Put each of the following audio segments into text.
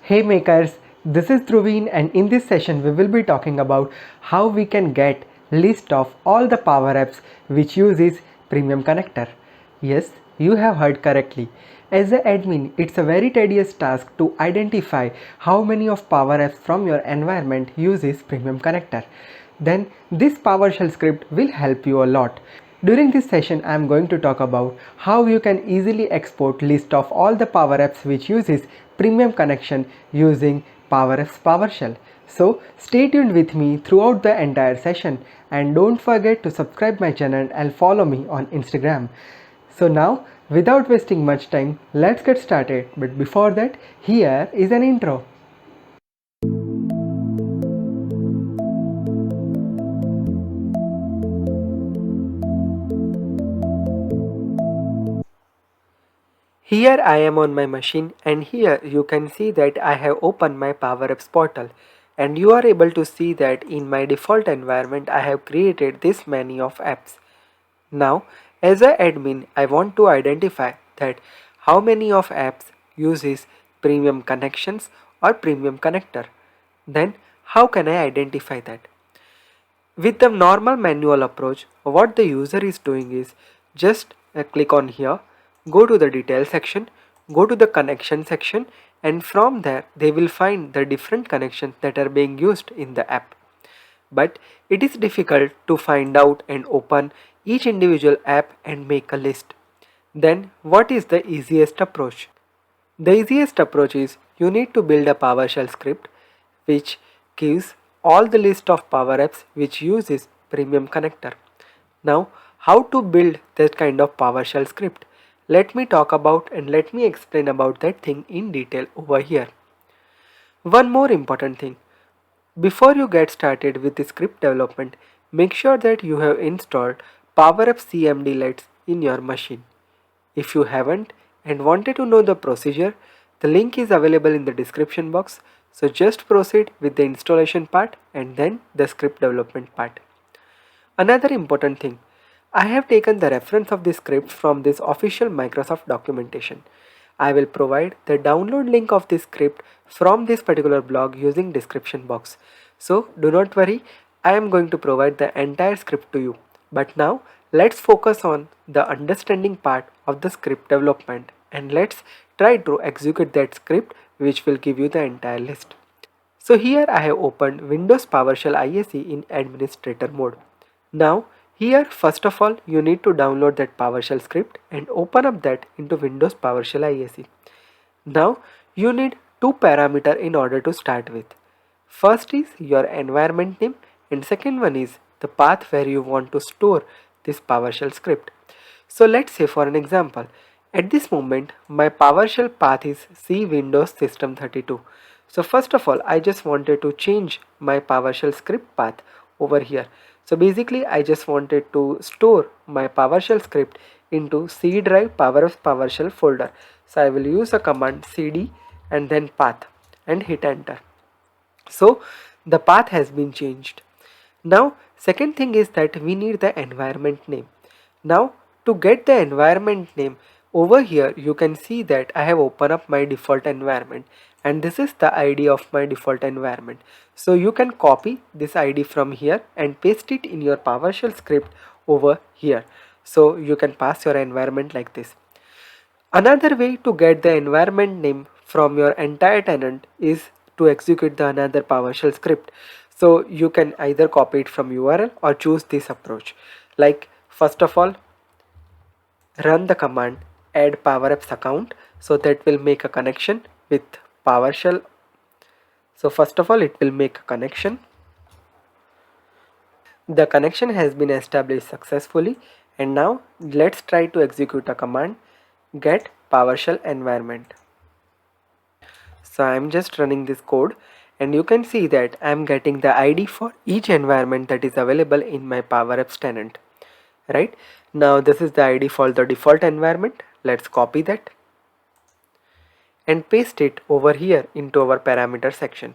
Hey makers, this is Dhruveen and in this session we will be talking about how we can get list of all the power apps which uses premium connector. Yes, you have heard correctly. As an admin, it's a very tedious task to identify how many of power apps from your environment uses premium connector. Then this PowerShell script will help you a lot. During this session I am going to talk about how you can easily export list of all the power apps which uses premium connection using Power Apps PowerShell. So stay tuned with me throughout the entire session and don't forget to subscribe my channel and follow me on Instagram. So now without wasting much time, let's get started, but before that here is an intro. Here I am on my machine and here you can see that I have opened my Power Apps portal, and you are able to see that in my default environment I have created this many of apps. Now as a admin I want to identify that how many of apps uses premium connections or premium connector. Then how can I identify that? With the normal manual approach, what the user is doing is just click on here, go to the detail section, go to the connection section, and from there they will find the different connections that are being used in the app. But it is difficult to find out and open each individual app and make a list. Then what is the easiest approach? The easiest approach is you need to build a PowerShell script which gives all the list of power apps which uses premium connector. Now how to build that kind of PowerShell script? Let me talk about and let me explain about that thing in detail over here. One more important thing. Before you get started with the script development, make sure that you have installed PowerApps CMD in your machine. If you haven't and wanted to know the procedure, the link is available in the description box. So just proceed with the installation part and then the script development part. Another important thing, I have taken the reference of this script from this official Microsoft documentation. I will provide the download link of this script from this particular blog using description box. So do not worry, I am going to provide the entire script to you. But now let's focus on the understanding part of the script development and let's try to execute that script which will give you the entire list. So here I have opened Windows PowerShell ISE in administrator mode. Now here first of all you need to download that PowerShell script and open up that into Windows PowerShell ISE. Now you need two parameters in order to start with. First is your environment name and second one is the path where you want to store this PowerShell script. So let's say for an example, at this moment my PowerShell path is C Windows System 32. So first of all I just wanted to change my PowerShell script path over here. So basically I just wanted to store my PowerShell script into C drive PowerShell folder. So I will use a command cd and then path and hit enter. So the path has been changed. Now second thing is that we need the environment name. Now to get the environment name, over here you can see that I have opened up my default environment and this is the ID of my default environment. So you can copy this ID from here and paste it in your PowerShell script over here. So you can pass your environment like this. Another way to get the environment name from your entire tenant is to execute the another PowerShell script. So you can either copy it from URL or choose this approach. Like first of all, run the command add PowerApps account, so that will make a connection with PowerShell. So first of all it will make a connection. The connection has been established successfully and now let's try to execute a command get PowerShell environment. So I'm just running this code and you can see that I'm getting the ID for each environment that is available in my PowerApps tenant. Right, now this is the ID for the default environment. Let's copy that and paste it over here into our parameter section.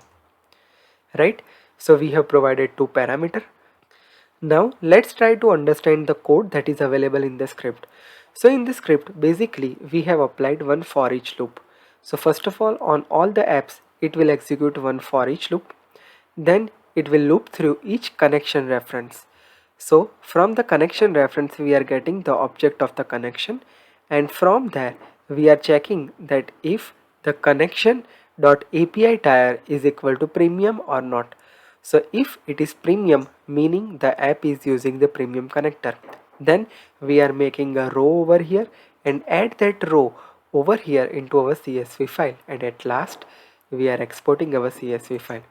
Right, so we have provided two parameters. Now let's try to understand the code that is available in the script. So in the script basically we have applied one for each loop. So first of all on all the apps it will execute one for each loop. Then it will loop through each connection reference. So from the connection reference we are getting the object of the connection, and from there we are checking that if the connection dot API tire is equal to premium or not. So if it is premium, meaning the app is using the premium connector, then we are making a row over here and add that row over here into our CSV file, and at last we are exporting our CSV file.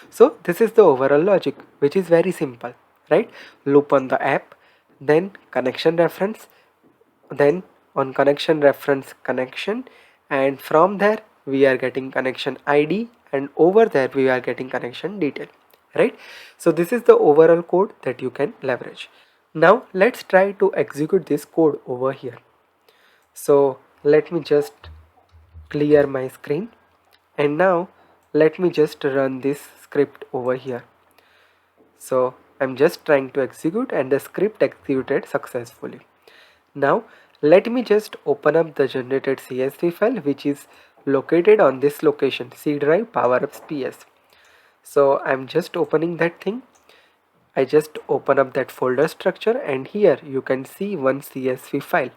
So this is the overall logic, which is very simple, right? Loop on the app, then connection reference, then on connection reference connection, and from there we are getting connection ID, and over there we are getting connection detail, right? So this is the overall code that you can leverage. Now let's try to execute this code over here. So let me just clear my screen, and now let me just run this script over here. So I'm just trying to execute, and the script executed successfully. Now let me just open up the generated CSV file, which is located on this location, C drive PowerApps PS. So I'm just opening that thing. I just open up that folder structure, and here you can see one CSV file.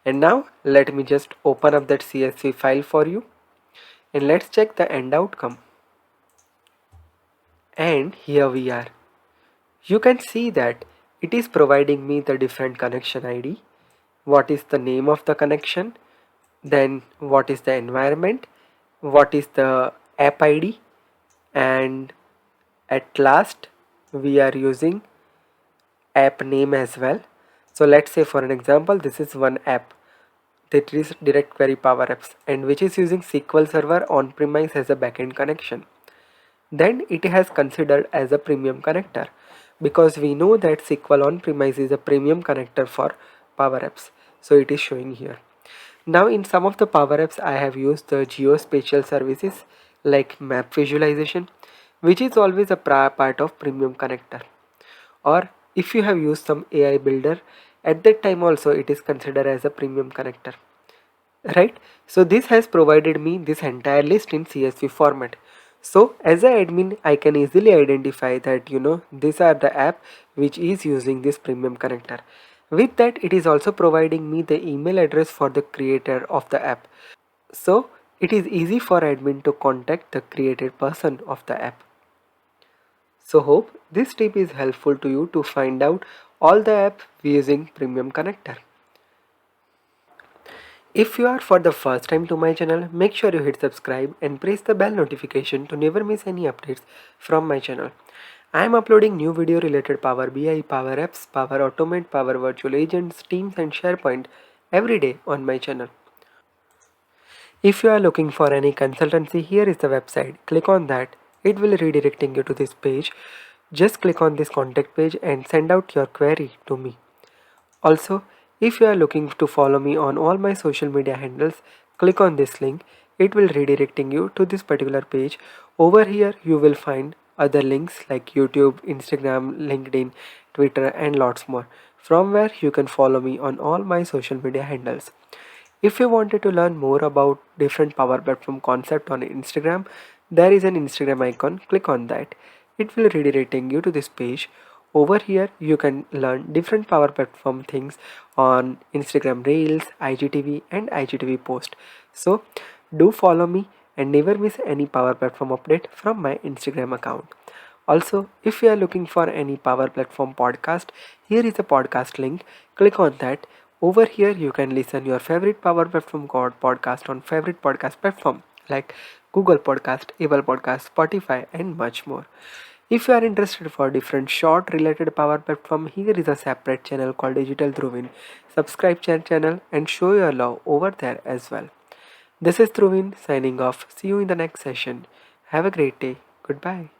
And now let me just open up that CSV file for you, and let's check the end outcome. And here we are. You can see that it is providing me the different connection ID, what is the name of the connection, then what is the environment, what is the app ID, and at last we are using app name as well. So let's say for an example, this is one app that is Direct Query Power Apps, and which is using SQL Server on-premise as a backend connection. Then it has considered as a premium connector, because we know that SQL on-premise is a premium connector for Power Apps. So it is showing here. Now in some of the Power Apps I have used the geospatial services like map visualization, which is always a part of premium connector. Or if you have used some AI builder, at that time also it is considered as a premium connector, right? So this has provided me this entire list in CSV format. So as an admin I can easily identify that these are the app which is using this premium connector. With that, it is also providing me the email address for the creator of the app, so it is easy for admin to contact the created person of the app. So hope this tip is helpful to you to find out all the apps using premium connector. If you are for the first time to my channel, make sure you hit subscribe and press the bell notification to never miss any updates from my channel. I am uploading new video related Power BI, Power Apps, Power Automate, Power Virtual Agents, Teams and SharePoint every day on my channel. If you are looking for any consultancy, here is the website. Click on that. It will redirecting you to this page. Just click on this contact page and send out your query to me. Also, if you are looking to follow me on all my social media handles, click on this link. It will redirecting you to this particular page. Over here you will find other links like YouTube, Instagram, LinkedIn, Twitter and lots more, from where you can follow me on all my social media handles. If you wanted to learn more about different Power Platform concept on Instagram, there is an Instagram icon. Click on that. It will redirecting you to this page. Over here you can learn different Power Platform things on Instagram Reels, IGTV and IGTV post. So do follow me and never miss any Power Platform update from my Instagram account. Also, if you are looking for any Power Platform podcast, here is a podcast link. Click on that. Over here you can listen your favorite Power Platform podcast on favorite podcast platform like Google Podcast, Apple Podcast, Spotify and much more. If you are interested for different short related Power Platform, here is a separate channel called Digital Dhruvin. Subscribe channel and show your love over there as well. This is Dhruvin signing off. See you in the next session. Have a great day. Goodbye.